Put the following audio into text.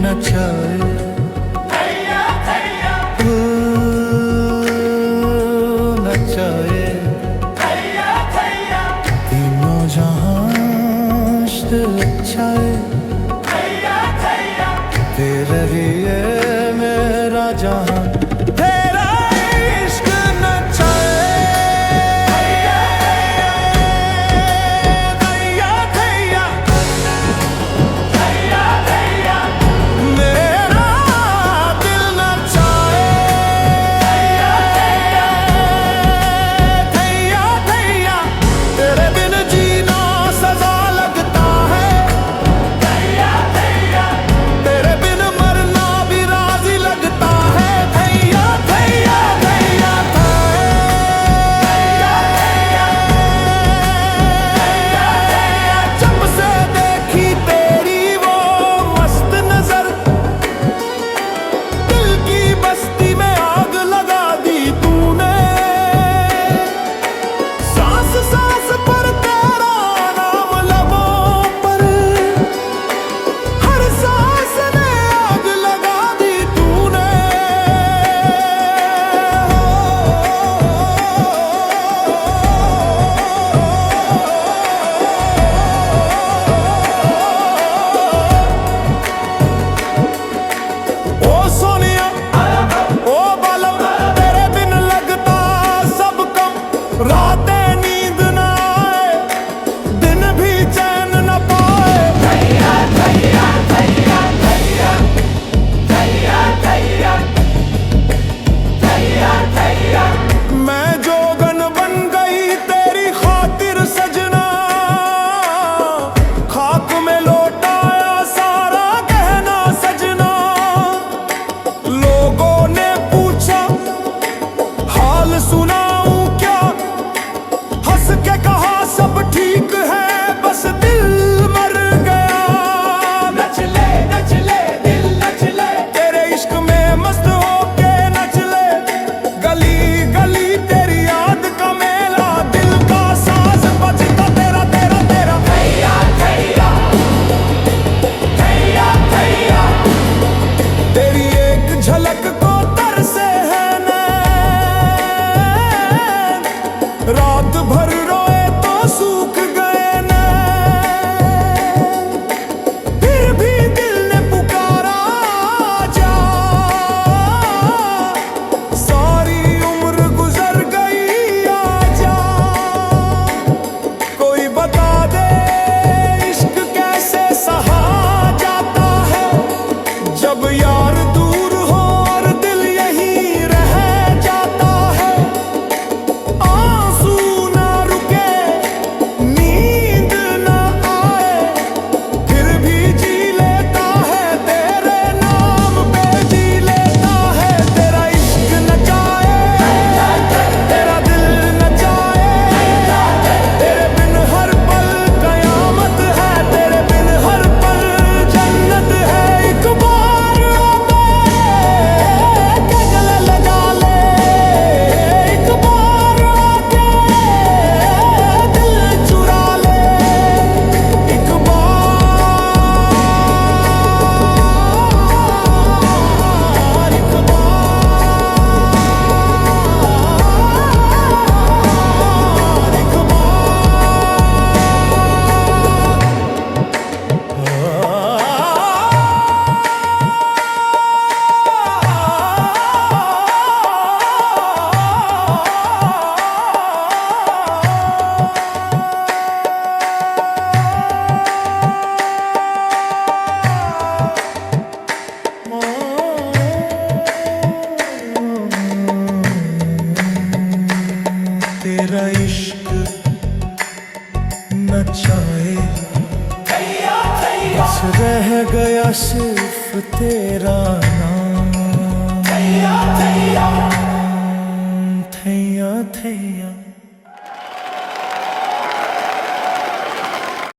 नचाए, नचाए तीनों जहां इश्क अच्छाए, तेरा ही ये मेरा जहां तेरा इश्क नचाए। थैया थैया मेरा दिल नचाए, थैया थैया तेरे बिन जीना सजा लगता है, तेरे बिन मरना भी राजी लगता है। थैया थैया थैया जब से देखी तेरी वो मस्त नजर, दिल की बस्ती में आग लगा दी तूने। सांस सांस पर तेरा नाम लबों पर, हर सांस में आग लगा दी तूने। ओ सोनिया ओ बालम तेरे बिन लगता सब कम, रातें नींद न आए, दिन भी चैन न पाए। थैया थैया थैया थैया थैया थैया थैया थैया मैं जोगन बन गई तेरी खातिर सजना, खाक में लौटाया सारा गहना सजना। लोगों ने पूछा हाल सुनाऊं क्या, हंस के कहा सब ठीक है, बस दिल मर गया। नच ले दिल नच ले, तेरे इश्क में मस्त होके नच ले। गली गली तेरी याद का मेला, दिल का साज बजता तेरा तेरा तेरा। थैया थैया थैया थैया तेरी एक झलक को तरसे है नैन, रात भर रोए तो सूख गए नैन, फिर भी दिल ने पुकारा जा। सारी उम्र गुजर गई आजा, कोई बता दे इश्क कैसे सहा जाता है, जब यार दूर हो और दिल यहीं रह जाता है। आंसू ना रुके नींद ना आए, फिर भी जी लेता है तेरे नाम पे जी लेता है। तेरा इश्क नचाए, तेरा दिल नचाए, तेरे बिन हर पल कयामत है, तेरे बिन हर पल जन्नत है। एक बार आके गले लगा ले, एक बार आके दिल चुरा ले, एक बार एक तेरा इश्क नचाए, बस रह गया सिर्फ तेरा नाम। थैया थैया थैया थैया